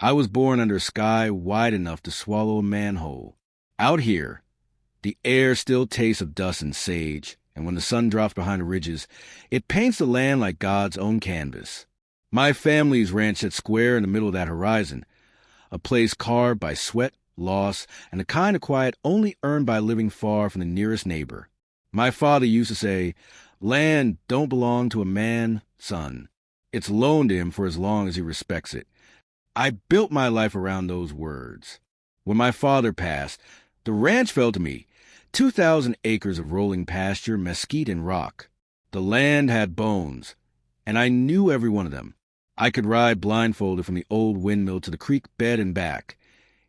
I was born under a sky wide enough to swallow a manhole. Out here, the air still tastes of dust and sage, and when the sun drops behind the ridges, it paints the land like God's own canvas. My family's ranch sits square in the middle of that horizon, a place carved by sweat, loss, and the kind of quiet only earned by living far from the nearest neighbor. My father used to say, "Land don't belong to a man, son. It's loaned to him for as long as he respects it." I built my life around those words. When my father passed, the ranch fell to me, 2,000 acres of rolling pasture, mesquite, and rock. The land had bones, and I knew every one of them. I could ride blindfolded from the old windmill to the creek bed and back,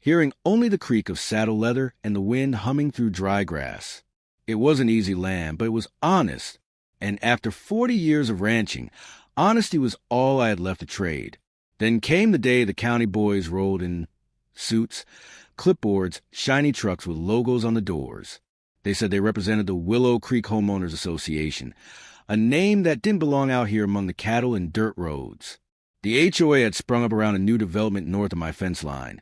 hearing only the creak of saddle leather and the wind humming through dry grass. It wasn't easy land, but it was honest, and after 40 years of ranching, honesty was all I had left to trade. Then came the day the county boys rolled in suits, clipboards, shiny trucks with logos on the doors. They said they represented the Willow Creek Homeowners Association, a name that didn't belong out here among the cattle and dirt roads. The HOA had sprung up around a new development north of my fence line,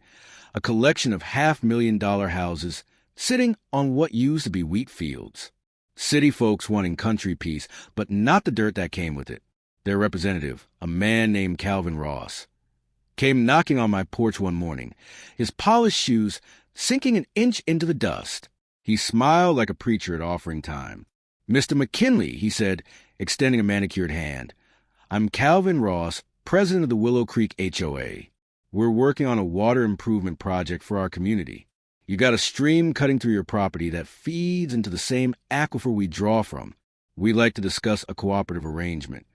a collection of $500,000 houses sitting on what used to be wheat fields. City folks wanting country peace, but not the dirt that came with it. Their representative, a man named Calvin Ross, came knocking on my porch one morning, his polished shoes sinking an inch into the dust. He smiled like a preacher at offering time. "Mr. McKinley," he said, extending a manicured hand. "I'm Calvin Ross, president of the Willow Creek HOA. We're working on a water improvement project for our community. You got a stream cutting through your property that feeds into the same aquifer we draw from. We'd like to discuss a cooperative arrangement."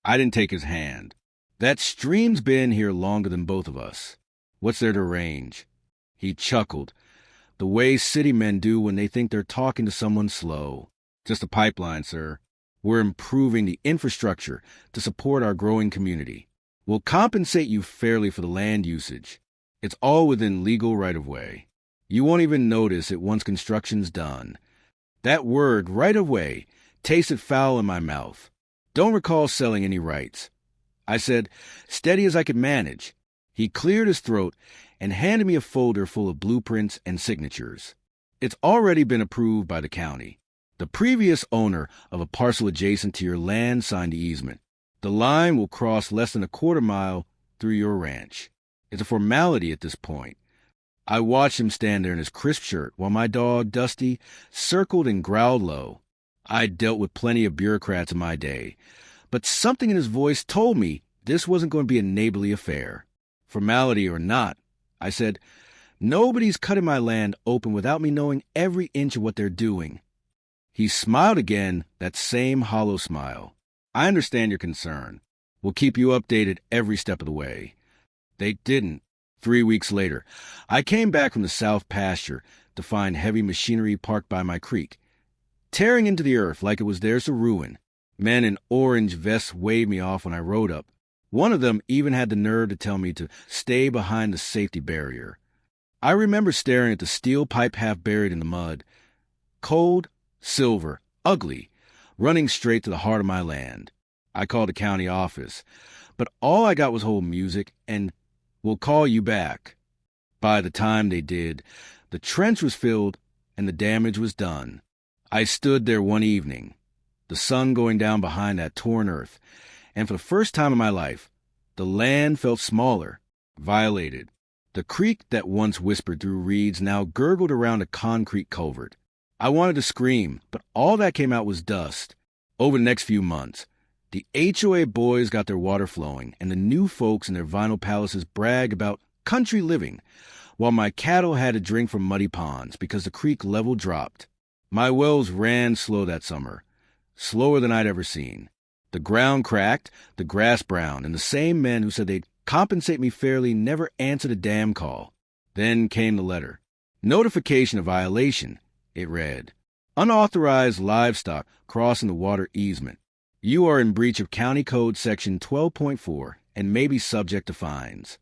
I didn't take his hand. "That stream's been here longer than both of us. What's there to arrange?" He chuckled, the way city men do when they think they're talking to someone slow. "Just a pipeline, sir. We're improving the infrastructure to support our growing community. We'll compensate you fairly for the land usage. It's all within legal right-of-way. You won't even notice it once construction's done." That word, right-of-way, tasted foul in my mouth. Don't recall selling any rights. I said, steady as I could manage. He cleared his throat and handed me a folder full of blueprints and signatures. "It's already been approved by the county. The previous owner of a parcel adjacent to your land signed the easement. The line will cross less than a quarter mile through your ranch. It's a formality at this point." I watched him stand there in his crisp shirt while my dog, Dusty, circled and growled low. I'd dealt with plenty of bureaucrats in my day, but something in his voice told me this wasn't going to be a neighborly affair. "Formality or not," I said, "nobody's cutting my land open without me knowing every inch of what they're doing." He smiled again, that same hollow smile. "I understand your concern. We'll keep you updated every step of the way." They didn't. 3 weeks later, I came back from the south pasture to find heavy machinery parked by my creek, tearing into the earth like it was theirs to ruin. Men in orange vests waved me off when I rode up. One of them even had the nerve to tell me to stay behind the safety barrier. I remember staring at the steel pipe half buried in the mud, cold, silver, ugly, running straight to the heart of my land. I called the county office, but all I got was hold music and "we'll call you back." By the time they did, the trench was filled and the damage was done. I stood there one evening, the sun going down behind that torn earth, and for the first time in my life, the land felt smaller, violated. The creek that once whispered through reeds now gurgled around a concrete culvert. I wanted to scream, but all that came out was dust. Over the next few months, the HOA boys got their water flowing, and the new folks in their vinyl palaces bragged about country living, while my cattle had to drink from muddy ponds because the creek level dropped. My wells ran slow that summer, slower than I'd ever seen. The ground cracked, the grass browned, and the same men who said they'd compensate me fairly never answered a damn call. Then came the letter. "Notification of violation," it read. "Unauthorized livestock crossing the water easement. You are in breach of County Code Section 12.4 and may be subject to fines."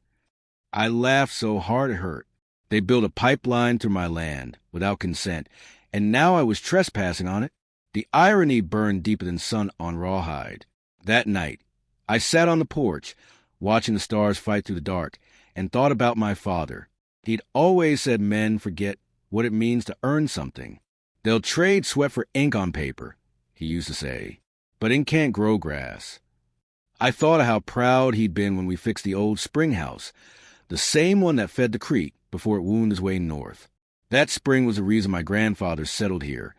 I laughed so hard it hurt. They built a pipeline through my land without consent, and now I was trespassing on it. The irony burned deeper than sun on rawhide. That night, I sat on the porch, watching the stars fight through the dark, and thought about my father. He'd always said men forget what it means to earn something. They'll trade sweat for ink on paper, he used to say, but ink can't grow grass. I thought of how proud he'd been when we fixed the old spring house, the same one that fed the creek before it wound its way north. That spring was the reason my grandfather settled here.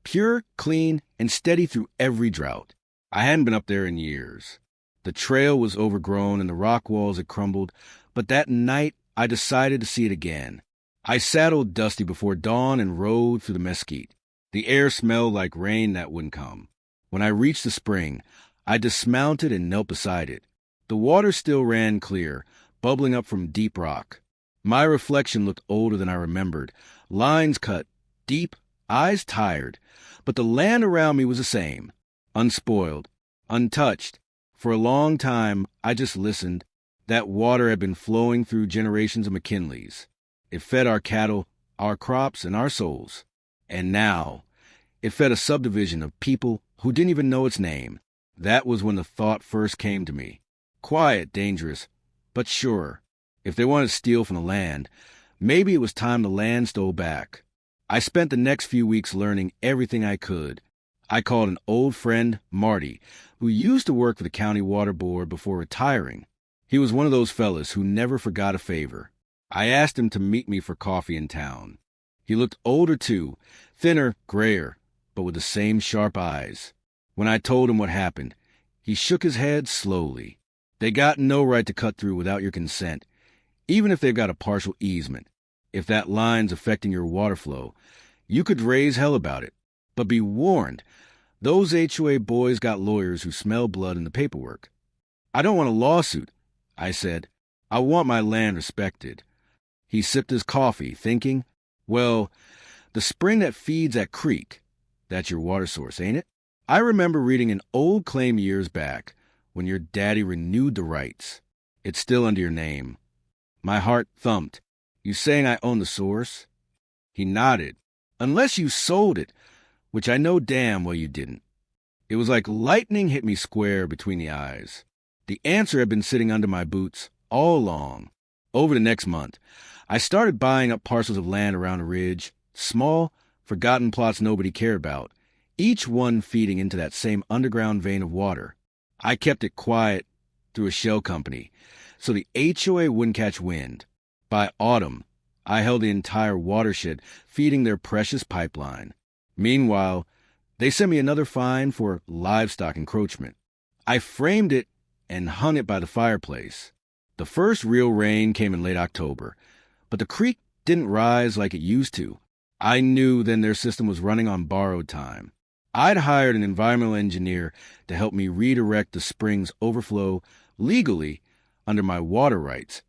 Pure, clean, and steady through every drought. I hadn't been up there in years. The trail was overgrown and the rock walls had crumbled, but that night I decided to see it again. I saddled Dusty before dawn and rode through the mesquite. The air smelled like rain that wouldn't come. When I reached the spring, I dismounted and knelt beside it. The water still ran clear, bubbling up from deep rock. My reflection looked older than I remembered, lines cut, deep, eyes tired, but the land around me was the same, unspoiled, untouched. For a long time, I just listened. That water had been flowing through generations of McKinleys. It fed our cattle, our crops, and our souls. And now, it fed a subdivision of people who didn't even know its name. That was when the thought first came to me. Quiet, dangerous, but sure. If they wanted to steal from the land, maybe it was time the land stole back. I spent the next few weeks learning everything I could. I called an old friend, Marty, who used to work for the county water board before retiring. He was one of those fellas who never forgot a favor. I asked him to meet me for coffee in town. He looked older too, thinner, grayer, but with the same sharp eyes. When I told him what happened, he shook his head slowly. They got no right to cut through without your consent, even if they've got a partial easement. If that line's affecting your water flow, you could raise hell about it. But be warned, those HOA boys got lawyers who smell blood in the paperwork. I don't want a lawsuit, I said. I want my land respected. He sipped his coffee, thinking, well, the spring that feeds that creek, that's your water source, ain't it? I remember reading an old claim years back when your daddy renewed the rights. It's still under your name. My heart thumped. You saying I own the source? He nodded. Unless you sold it, which I know damn well you didn't. It was like lightning hit me square between the eyes. The answer had been sitting under my boots all along. Over the next month, I started buying up parcels of land around the ridge, small, forgotten plots nobody cared about, each one feeding into that same underground vein of water. I kept it quiet through a shell company, so the HOA wouldn't catch wind. By autumn, I held the entire watershed feeding their precious pipeline. Meanwhile, they sent me another fine for livestock encroachment. I framed it and hung it by the fireplace. The first real rain came in late October, but the creek didn't rise like it used to. I knew then their system was running on borrowed time. I'd hired an environmental engineer to help me redirect the spring's overflow legally under my water rights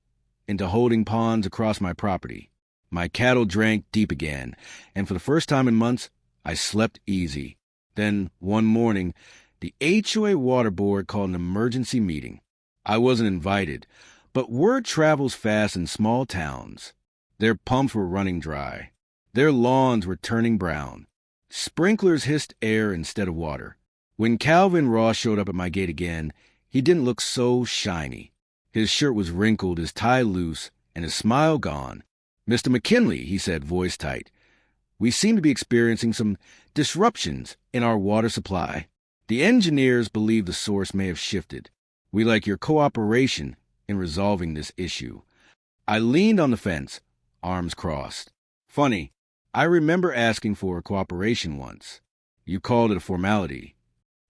into holding ponds across my property. My cattle drank deep again, and for the first time in months, I slept easy. Then, one morning, the HOA Water Board called an emergency meeting. I wasn't invited, but word travels fast in small towns. Their pumps were running dry. Their lawns were turning brown. Sprinklers hissed air instead of water. When Calvin Ross showed up at my gate again, he didn't look so shiny. His shirt was wrinkled, his tie loose, and his smile gone. "Mr. McKinley," he said, voice tight, "we seem to be experiencing some disruptions in our water supply. The engineers believe the source may have shifted. We like your cooperation in resolving this issue." I leaned on the fence, arms crossed. Funny, I remember asking for cooperation once. You called it a formality.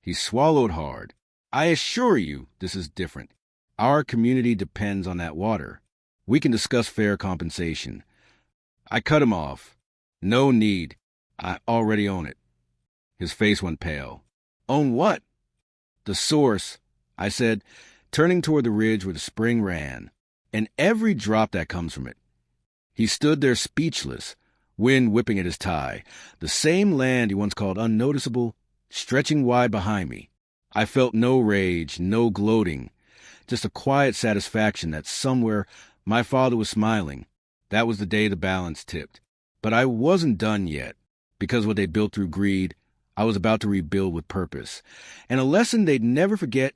He swallowed hard. I assure you this is different. Our community depends on that water. We can discuss fair compensation. I cut him off. No need. I already own it. His face went pale. Own what? The source, I said, turning toward the ridge where the spring ran, and every drop that comes from it. He stood there speechless, wind whipping at his tie, the same land he once called unnoticeable, stretching wide behind me. I felt no rage, no gloating, just a quiet satisfaction that somewhere my father was smiling. That was the day the balance tipped. But I wasn't done yet, because what they built through greed, I was about to rebuild with purpose. And a lesson they'd never forget,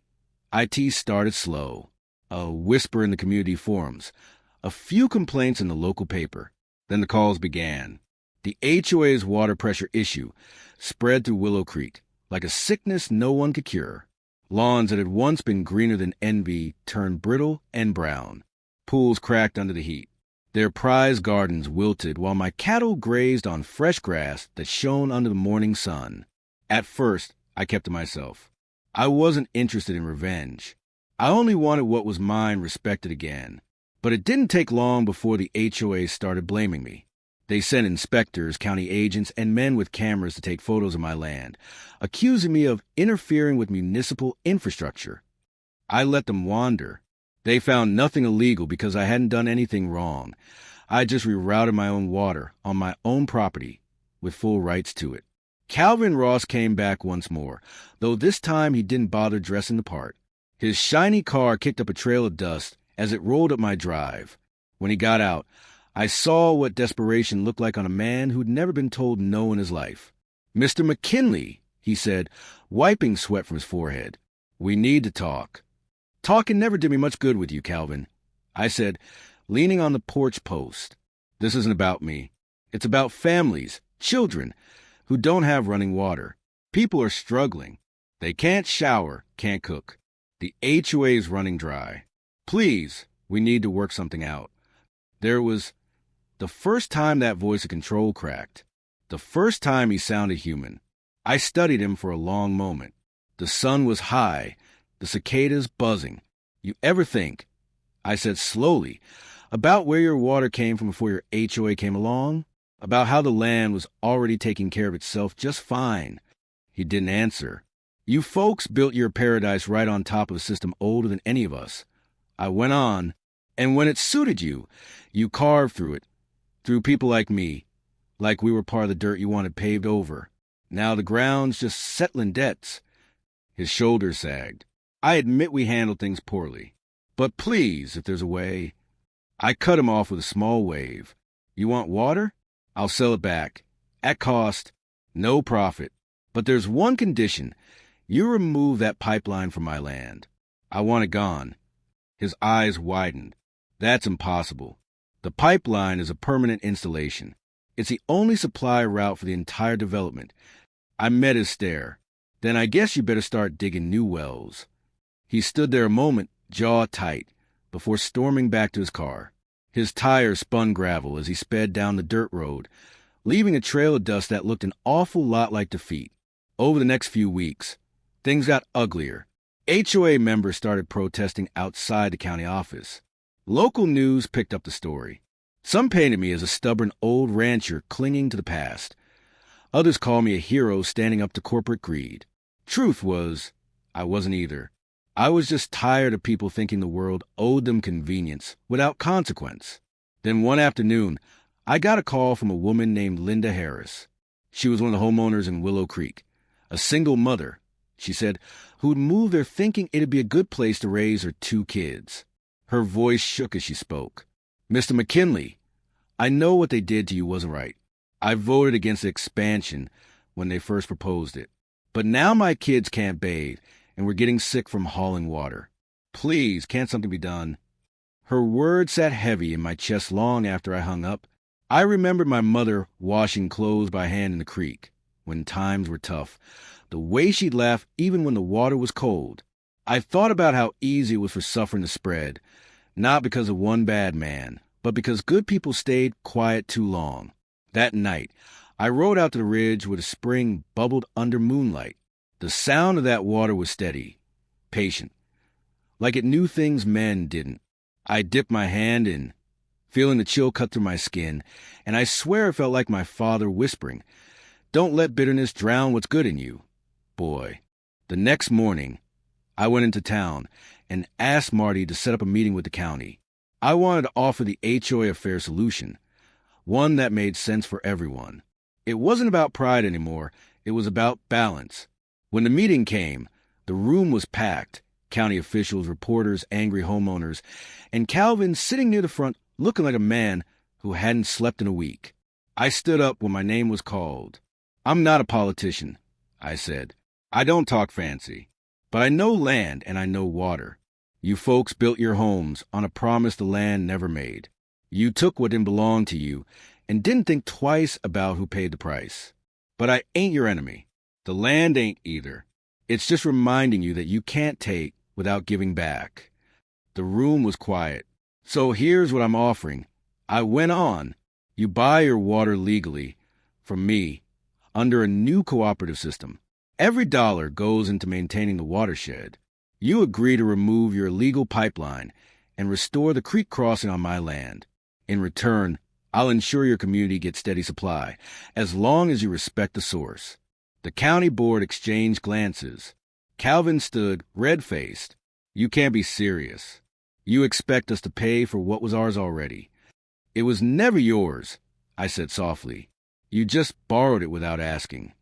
IT started slow. A whisper in the community forums, A few complaints in the local paper. Then the calls began. The HOA's water pressure issue spread through Willow Creek like a sickness no one could cure. Lawns that had once been greener than envy turned brittle and brown. Pools cracked under the heat. Their prized gardens wilted while my cattle grazed on fresh grass that shone under the morning sun. At first, I kept to myself. I wasn't interested in revenge. I only wanted what was mine respected again. But it didn't take long before the HOA started blaming me. They sent inspectors, county agents, and men with cameras to take photos of my land, accusing me of interfering with municipal infrastructure. I let them wander. They found nothing illegal because I hadn't done anything wrong. I just rerouted my own water on my own property with full rights to it. Calvin Ross came back once more, though this time he didn't bother dressing the part. His shiny car kicked up a trail of dust as it rolled up my drive. When he got out, I saw what desperation looked like on a man who'd never been told no in his life. "Mr. McKinley," he said, wiping sweat from his forehead. "We need to talk." "Talking never did me much good with you, Calvin," I said, leaning on the porch post. "This isn't about me. It's about families, children, who don't have running water. People are struggling. They can't shower, can't cook. The HOA's running dry. Please, we need to work something out." There was the first time that voice of control cracked. The first time he sounded human. I studied him for a long moment. The sun was high, the cicadas buzzing. "You ever think," I said slowly, "about where your water came from before your HOA came along? About how the land was already taking care of itself just fine?" He didn't answer. "You folks built your paradise right on top of a system older than any of us." I went on. "And when it suited you, you carved through it, through people like me, like we were part of the dirt you wanted paved over. Now the ground's just settling debts." His shoulders sagged. "I admit we handled things poorly. But please, if there's a way." I cut him off with a small wave. "You want water? I'll sell it back. At cost. No profit. But there's one condition. You remove that pipeline from my land. I want it gone." His eyes widened. "That's impossible. The pipeline is a permanent installation. It's the only supply route for the entire development." I met his stare. "Then I guess you better start digging new wells." He stood there a moment, jaw tight, before storming back to his car. His tires spun gravel as he sped down the dirt road, leaving a trail of dust that looked an awful lot like defeat. Over the next few weeks, things got uglier. HOA members started protesting outside the county office. Local news picked up the story. Some painted me as a stubborn old rancher clinging to the past. Others called me a hero standing up to corporate greed. Truth was, I wasn't either. I was just tired of people thinking the world owed them convenience without consequence. Then one afternoon, I got a call from a woman named Linda Harris. She was one of the homeowners in Willow Creek, a single mother, she said, who'd moved there thinking it'd be a good place to raise her 2 kids. Her voice shook as she spoke. "Mr. McKinley, I know what they did to you wasn't right. I voted against the expansion when they first proposed it. But now my kids can't bathe, and we're getting sick from hauling water. Please, can't something be done?" Her words sat heavy in my chest long after I hung up. I remembered my mother washing clothes by hand in the creek when times were tough, the way she'd laugh even when the water was cold. I thought about how easy it was for suffering to spread, not because of one bad man, but because good people stayed quiet too long. That night, I rode out to the ridge where the spring bubbled under moonlight. The sound of that water was steady, patient, like it knew things men didn't. I dipped my hand in, feeling the chill cut through my skin, and I swear it felt like my father whispering, "Don't let bitterness drown what's good in you." Boy. The next morning, I went into town and asked Marty to set up a meeting with the county. I wanted to offer the HOA a fair solution, one that made sense for everyone. It wasn't about pride anymore, it was about balance. When the meeting came, the room was packed, county officials, reporters, angry homeowners, and Calvin sitting near the front looking like a man who hadn't slept in a week. I stood up when my name was called. "I'm not a politician," I said. "I don't talk fancy, but I know land and I know water. You folks built your homes on a promise the land never made. You took what didn't belong to you and didn't think twice about who paid the price. But I ain't your enemy. The land ain't either. It's just reminding you that you can't take without giving back. The room was quiet. So here's what I'm offering. I went on. You buy your water legally from me under a new cooperative system. Every dollar goes into maintaining the watershed. You agree to remove your illegal pipeline and restore the creek crossing on my land. In return, I'll ensure your community gets steady supply, as long as you respect the source. The county board exchanged glances. Calvin stood, red-faced. You can't be serious. You expect us to pay for what was ours already. It was never yours, I said softly. You just borrowed it without asking.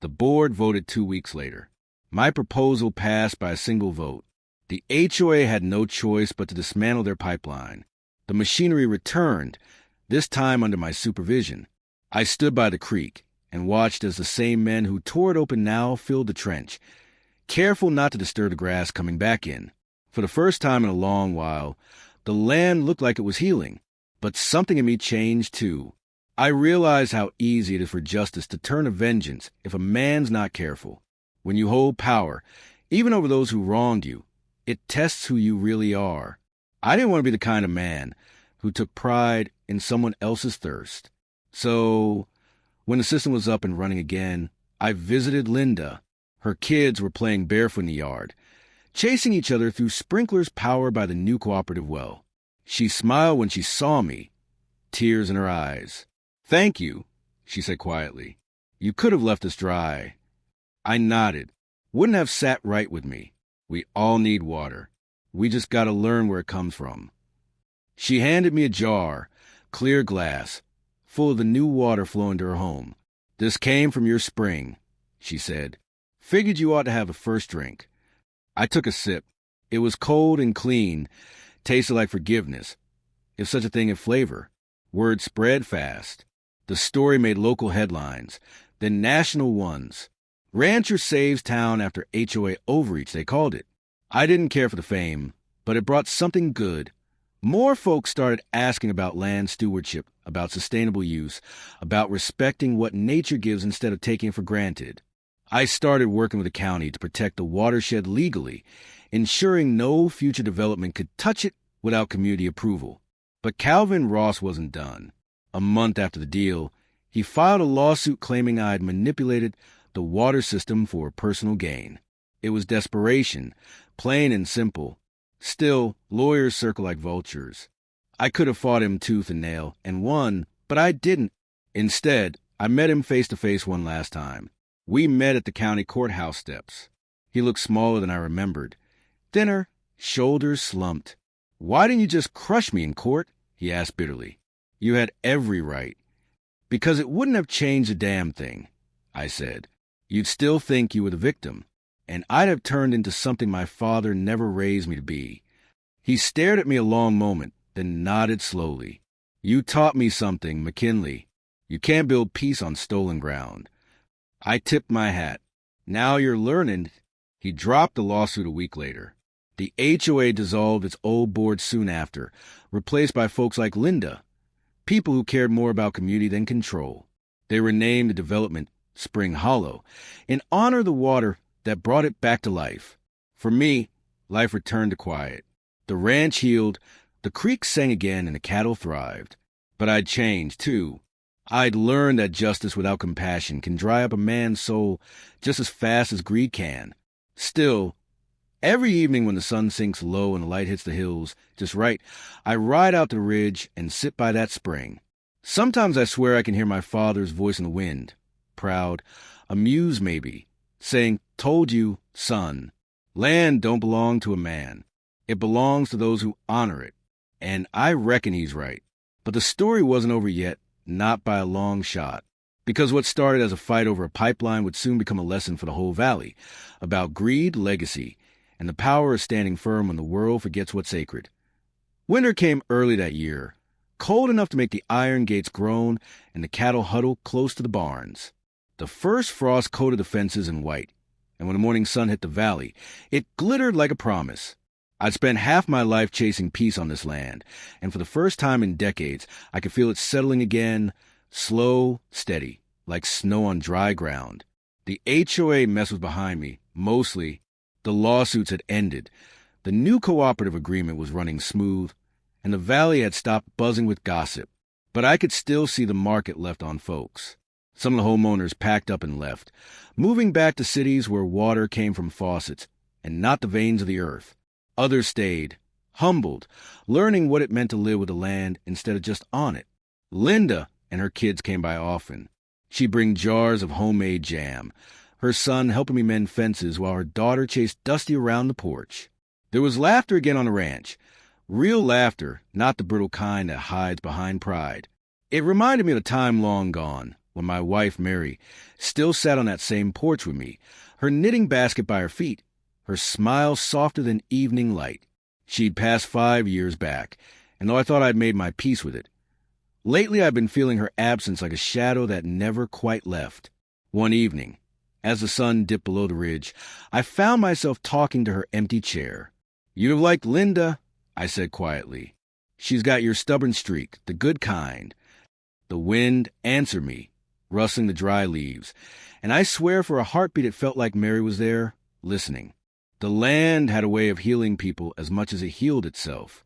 The board voted 2 weeks later. My proposal passed by a single vote. The HOA had no choice but to dismantle their pipeline. The machinery returned, this time under my supervision. I stood by the creek and watched as the same men who tore it open now filled the trench, careful not to disturb the grass coming back in. For the first time in a long while, the land looked like it was healing, but something in me changed too. I realized how easy it is for justice to turn to vengeance if a man's not careful. When you hold power, even over those who wronged you, it tests who you really are. I didn't want to be the kind of man who took pride in someone else's thirst. So, when the system was up and running again, I visited Linda. Her kids were playing barefoot in the yard, chasing each other through sprinklers powered by the new cooperative well. She smiled when she saw me, tears in her eyes. "Thank you," she said quietly. "You could have left us dry." I nodded. Wouldn't have sat right with me. We all need water. We just got to learn where it comes from. She handed me a jar, clear glass, full of the new water flowing to her home. "This came from your spring," she said. "Figured you ought to have a first drink." I took a sip. It was cold and clean, tasted like forgiveness, if such a thing had flavor. Word spread fast. The story made local headlines, then national ones. Rancher saves town after HOA overreach, they called it. I didn't care for the fame, but it brought something good. More folks started asking about land stewardship, about sustainable use, about respecting what nature gives instead of taking it for granted. I started working with the county to protect the watershed legally, ensuring no future development could touch it without community approval. But Calvin Ross wasn't done. A month after the deal, he filed a lawsuit claiming I had manipulated the water system for personal gain. It was desperation, plain and simple. Still, lawyers circle like vultures. I could have fought him tooth and nail and won, but I didn't. Instead, I met him face to face one last time. We met at the county courthouse steps. He looked smaller than I remembered. Thinner, shoulders slumped. "Why didn't you just crush me in court?" he asked bitterly. "You had every right." "Because it wouldn't have changed a damn thing," I said. "You'd still think you were the victim, and I'd have turned into something my father never raised me to be." He stared at me a long moment, then nodded slowly. "You taught me something, McKinley. You can't build peace on stolen ground." I tipped my hat. "Now you're learning." He dropped the lawsuit a week later. The HOA dissolved its old board soon after, replaced by folks like Linda, people who cared more about community than control. They renamed the development Spring Hollow in honor of the water that brought it back to life. For me, life returned to quiet. The ranch healed, the creek sang again, and the cattle thrived. But I'd changed, too. I'd learned that justice without compassion can dry up a man's soul just as fast as greed can. Still, every evening when the sun sinks low and the light hits the hills just right, I ride out to the ridge and sit by that spring. Sometimes I swear I can hear my father's voice in the wind, proud, amused maybe, saying, "Told you, son, land don't belong to a man. It belongs to those who honor it." And I reckon he's right. But the story wasn't over yet, not by a long shot. Because what started as a fight over a pipeline would soon become a lesson for the whole valley, about greed, legacy, and the power of standing firm when the world forgets what's sacred. Winter came early that year, cold enough to make the iron gates groan and the cattle huddle close to the barns. The first frost coated the fences in white, and when the morning sun hit the valley, it glittered like a promise. I'd spent half my life chasing peace on this land, and for the first time in decades, I could feel it settling again, slow, steady, like snow on dry ground. The HOA mess was behind me, mostly. The lawsuits had ended. The new cooperative agreement was running smooth, and the valley had stopped buzzing with gossip. But I could still see the market left on folks. Some of the homeowners packed up and left, moving back to cities where water came from faucets and not the veins of the earth. Others stayed, humbled, learning what it meant to live with the land instead of just on it. Linda and her kids came by often. She'd bring jars of homemade jam, her son helping me mend fences while her daughter chased Dusty around the porch. There was laughter again on the ranch. Real laughter, not the brittle kind that hides behind pride. It reminded me of a time long gone, when my wife, Mary, still sat on that same porch with me, her knitting basket by her feet, her smile softer than evening light. She'd passed 5 years back, and though I thought I'd made my peace with it, lately I've been feeling her absence like a shadow that never quite left. One evening, as the sun dipped below the ridge, I found myself talking to her empty chair. "You'd have liked Linda," I said quietly. "She's got your stubborn streak, the good kind." The wind answered me, rustling the dry leaves, and I swear for a heartbeat it felt like Mary was there, listening. The land had a way of healing people as much as it healed itself.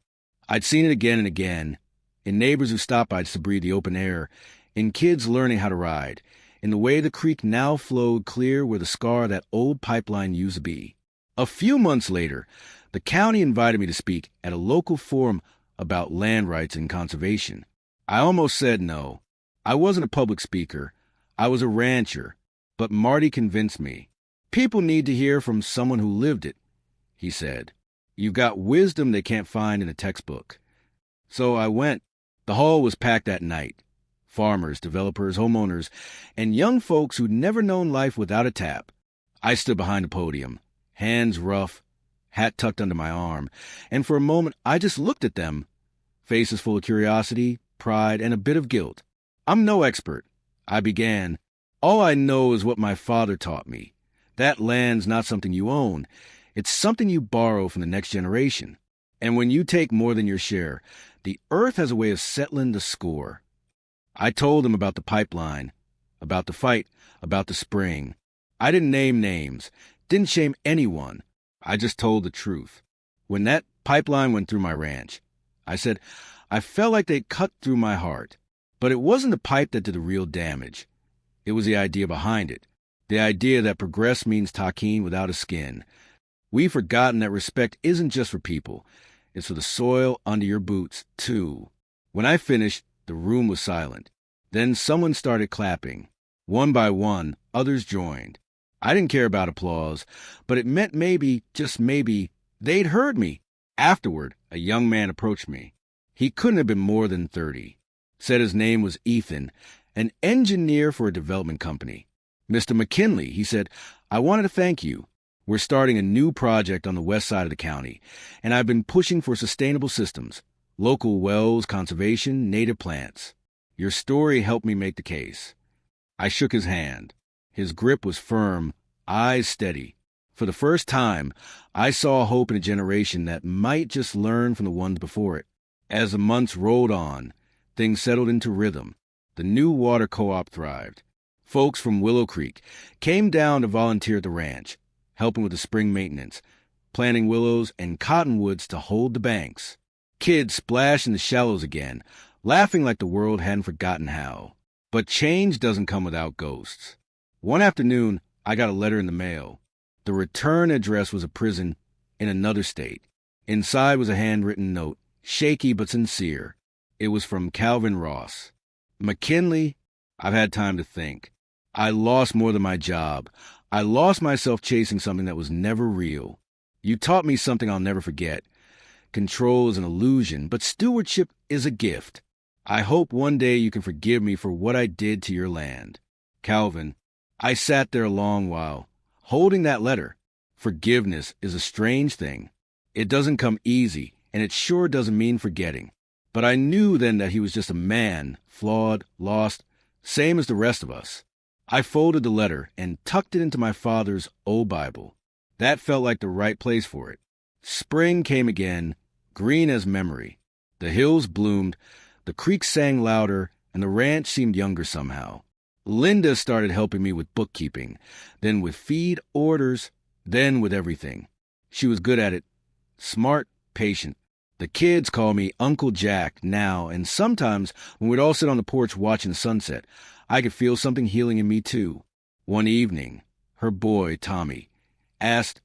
I'd seen it again and again, in neighbors who stopped by to breathe the open air, in kids learning how to ride, in the way the creek now flowed clear where the scar of that old pipeline used to be. A few months later, the county invited me to speak at a local forum about land rights and conservation. I almost said no. I wasn't a public speaker. I was a rancher. But Marty convinced me. "People need to hear from someone who lived it," he said. "You've got wisdom they can't find in a textbook." So I went. The hall was packed that night. Farmers, developers, homeowners, and young folks who'd never known life without a tap. I stood behind the podium, hands rough, hat tucked under my arm, and for a moment I just looked at them, faces full of curiosity, pride, and a bit of guilt. "I'm no expert," I began. "All I know is what my father taught me. That land's not something you own. It's something you borrow from the next generation. And when you take more than your share, the earth has a way of settling the score." I told him about the pipeline, about the fight, about the spring. I didn't name names, didn't shame anyone. I just told the truth. When that pipeline went through my ranch, I said, I felt like they cut through my heart. But it wasn't the pipe that did the real damage. It was the idea behind it. The idea that progress means taquine without a skin. We've forgotten that respect isn't just for people. It's for the soil under your boots, too. When I finished, the room was silent. Then someone started clapping. One by one, others joined. I didn't care about applause, but it meant maybe, just maybe, they'd heard me. Afterward, a young man approached me. He couldn't have been more than 30. Said his name was Ethan, an engineer for a development company. "Mr. McKinley," he said, "I wanted to thank you. We're starting a new project on the west side of the county, and I've been pushing for sustainable systems, local wells, conservation, native plants. Your story helped me make the case." I shook his hand. His grip was firm, eyes steady. For the first time, I saw hope in a generation that might just learn from the ones before it. As the months rolled on, things settled into rhythm. The new water co-op thrived. Folks from Willow Creek came down to volunteer at the ranch, helping with the spring maintenance, planting willows and cottonwoods to hold the banks. Kids splashed in the shallows again, laughing like the world hadn't forgotten how. But change doesn't come without ghosts. One afternoon, I got a letter in the mail. The return address was a prison in another state. Inside was a handwritten note, shaky but sincere. It was from Calvin Ross. "McKinley, I've had time to think. I lost more than my job. I lost myself chasing something that was never real. You taught me something I'll never forget. Control is an illusion, but stewardship is a gift. I hope one day you can forgive me for what I did to your land." Calvin, I sat there a long while, holding that letter. Forgiveness is a strange thing. It doesn't come easy, and it sure doesn't mean forgetting. But I knew then that he was just a man, flawed, lost, same as the rest of us. I folded the letter and tucked it into my father's old Bible. That felt like the right place for it. Spring came again, green as memory. The hills bloomed, the creek sang louder, and the ranch seemed younger somehow. Linda started helping me with bookkeeping, then with feed orders, then with everything. She was good at it, smart, patient. The kids call me Uncle Jack now, and sometimes when we'd all sit on the porch watching the sunset, I could feel something healing in me too. One evening, her boy, Tommy, asked,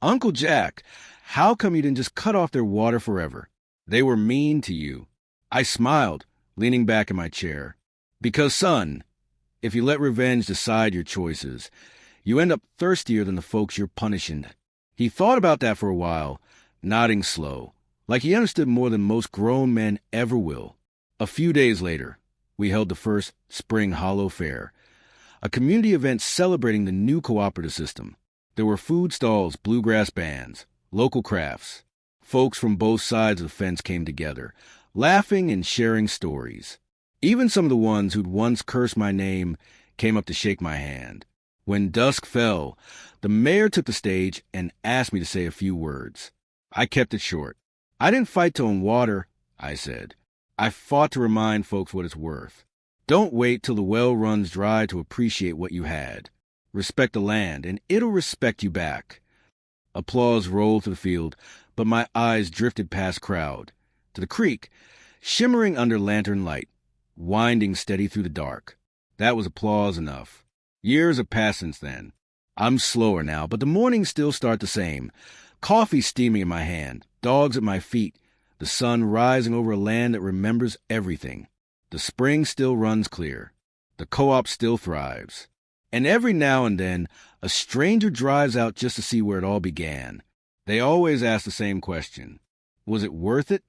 "Uncle Jack, how come you didn't just cut off their water forever? They were mean to you." I smiled, leaning back in my chair. "Because, son, if you let revenge decide your choices, you end up thirstier than the folks you're punishing." He thought about that for a while, nodding slow, like he understood more than most grown men ever will. A few days later, we held the first Spring Hollow Fair, a community event celebrating the new cooperative system. There were food stalls, bluegrass bands, local crafts. Folks from both sides of the fence came together, laughing and sharing stories. Even some of the ones who'd once cursed my name came up to shake my hand. When dusk fell, the mayor took the stage and asked me to say a few words. I kept it short. "I didn't fight to own water," I said. "I fought to remind folks what it's worth. Don't wait till the well runs dry to appreciate what you had. Respect the land, and it'll respect you back." Applause rolled through the field, but my eyes drifted past crowd, to the creek, shimmering under lantern light, winding steady through the dark. That was applause enough. Years have passed since then. I'm slower now, but the mornings still start the same. Coffee steaming in my hand, dogs at my feet, the sun rising over a land that remembers everything. The spring still runs clear. The co-op still thrives. And every now and then, a stranger drives out just to see where it all began. They always ask the same question. Was it worth it?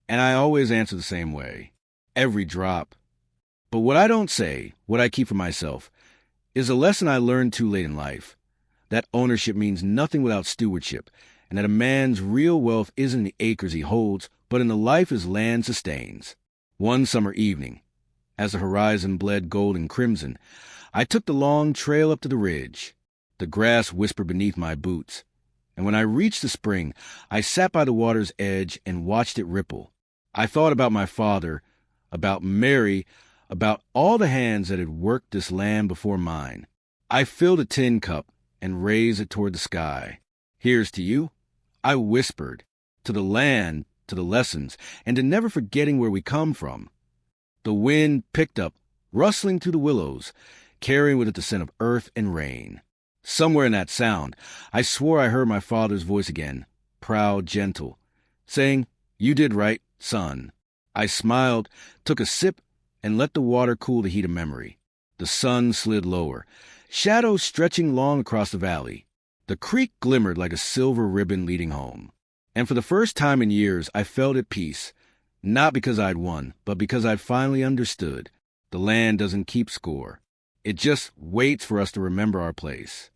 And I always answer the same way. Every drop. But what I don't say, what I keep for myself, is a lesson I learned too late in life. That ownership means nothing without stewardship, and that a man's real wealth isn't in the acres he holds, but in the life his land sustains. One summer evening, as the horizon bled gold and crimson, I took the long trail up to the ridge. The grass whispered beneath my boots, and when I reached the spring, I sat by the water's edge and watched it ripple. I thought about my father, about Mary, about all the hands that had worked this land before mine. I filled a tin cup and raised it toward the sky. "Here's to you," I whispered, "to the land, to the lessons, and to never forgetting where we come from." The wind picked up, rustling through the willows, carrying with it the scent of earth and rain. Somewhere in that sound, I swore I heard my father's voice again, proud, gentle, saying, "You did right, son." I smiled, took a sip, and let the water cool the heat of memory. The sun slid lower, shadows stretching long across the valley. The creek glimmered like a silver ribbon leading home. And for the first time in years, I felt at peace, not because I'd won, but because I'd finally understood. The land doesn't keep score. It just waits for us to remember our place.